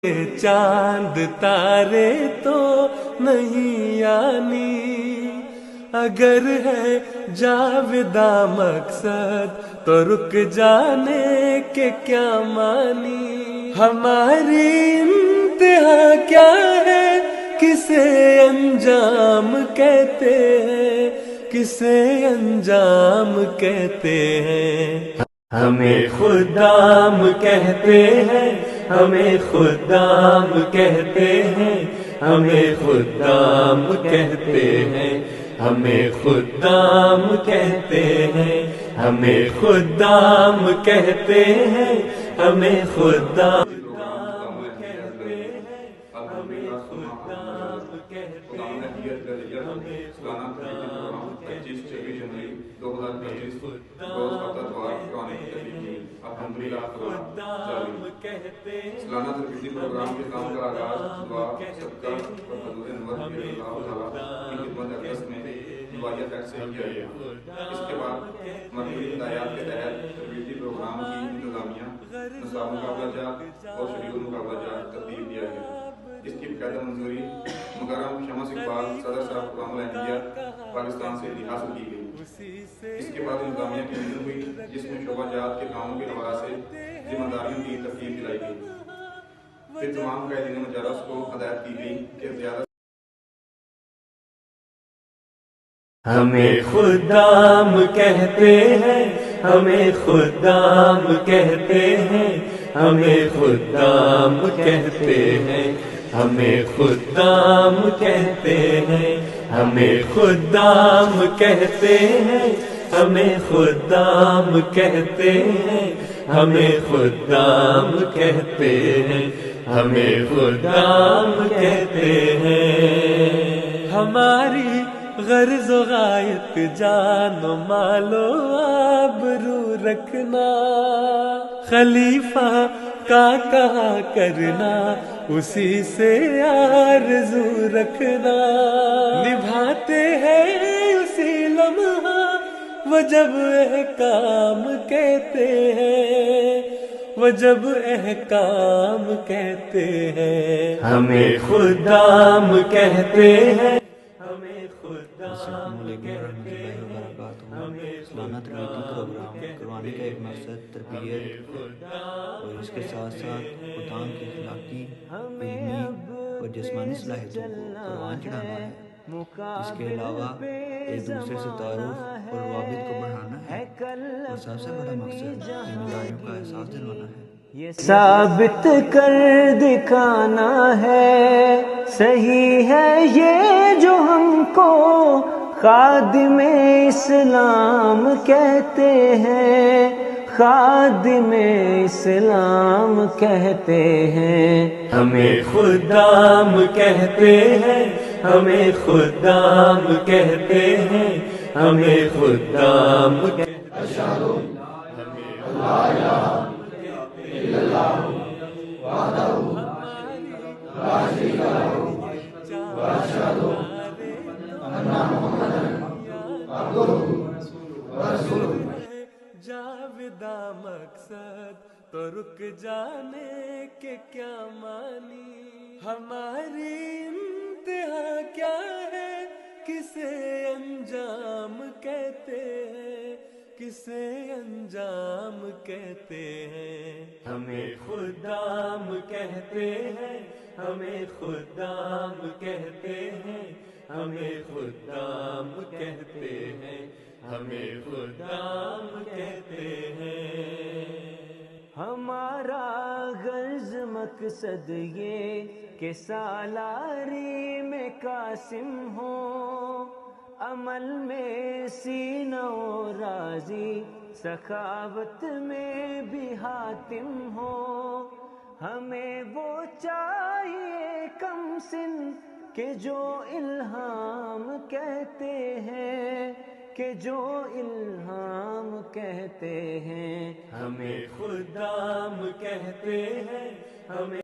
چاند تارے تو نہیں آنی، اگر ہے جاوداں مقصد تو رک جانے کے کیا مانی۔ ہماری انتہا کیا ہے، کسے انجام کہتے ہیں، کسے انجام کہتے ہیں۔ ہمیں خدام کہتے ہیں، ہمیں خدام کہتے ہیں، ہمیں خدام کہتے ہیں، ہمیں خدام کہتے ہیں، ہمیں خدام کہتے ہیں، ہمیں خدام کہتے ہیں، ہمیں خدام کہتے ہیں، ہمیں خدام کہتے ہیں، 2025 روز ہفتہ اتوار قرآن کی تحریر ہوئی۔ الحمدللہ سالانہ تربیتی پروگرام کے کام کا آغاز دعا، صدقہ اور حضور انور رضی اللہ تعالیٰ کی خدمت اقدس میں دعائیہ فیکٹ سے کیا گیا۔ اس کے بعد مرکزی ہدایات کے تحت تربیتی پروگرام کی انتظامیہ، نصاب مقابلہ جات اور شیڈول مقابلہ جات ترتیب دیا گیا۔ اس کی باقاعدہ منظوری مکرم شمس اقبال صدر صاحب پروگرام الہندیہ پاکستان سے حاصل کی گئی۔ اس کے بعد انتظامیہ کی میٹنگ ہوئی جس میں شعبہ جات کے کاموں کے حوالے سے ذمہ داریوں کی ترتیب دلائی گئی۔ پھر تمام قائدین مجالس کو ہدایت کی گئی کہ زیادہ ہمیں خدام کہتے ہیں، ہمیں خدام کہتے ہیں، ہمیں خدام کہتے ہیں، ہمیں خدام کہتے ہیں، ہمیں خدام کہتے ہیں، ہمیں خدام کہتے ہیں، ہمیں خدام کہتے ہیں، ہمیں خدام کہتے ہیں۔ ہماری غرض و غایت جان و مال و آبرو رکھنا، خلیفہ کا کہا کرنا، اسی سے آرزو رکھنا، نبھاتے ہیں اسی لمحہ وہ جب احکام کہتے ہیں، وہ جب احکام کہتے ہیں۔ ہمیں خدام کہتے ہیں، السلام علیکم ورحمۃ اللہ وبرکاتہ۔ سالانہ تربیتی پروگرام کروانے کا ایک مقصد تربیت اور اس کے ساتھ ساتھ خدام کی اخلاقی، علمی اور جسمانی صلاحیتوں کو پروان چڑھانا ہے۔ اس کے علاوہ ایک دوسرے سے تعارف اور روابط کو بڑھانا ہے، اور سب سے بڑا مقصد ذمہ داریوں کا احساس دلوانا ہے۔ یہ ثابت کر دکھانا ہے، صحیح ہے یہ جو ہم کو خادم اسلام کہتے ہیں، خادم اسلام کہتے ہیں۔ ہمیں خدام کہتے ہیں، ہمیں خدام کہتے ہیں، ہمیں خدام جاوداں مقصد تو رک جانے کے کیا مانی۔ ہماری انتہا کیا ہے، کسے انجام کہتے ہیں، کسے انجام کہتے ہیں۔ ہمیں خدام کہتے ہیں، ہمیں خدام کہتے ہیں، ہمیں خدام کہتے ہیں، ہمیں خدام کہتے ہیں۔ ہمارا غرض مقصد یہ کہ سالاری میں قاسم ہو، عمل میں سینہ و راضی، سخاوت میں بھی حاتم ہو۔ ہمیں وہ چاہیے کم سن کہ جو الہام کہتے ہیں، کہ جو الہام کہتے ہیں۔ ہمیں خدام کہتے ہیں، ہمیں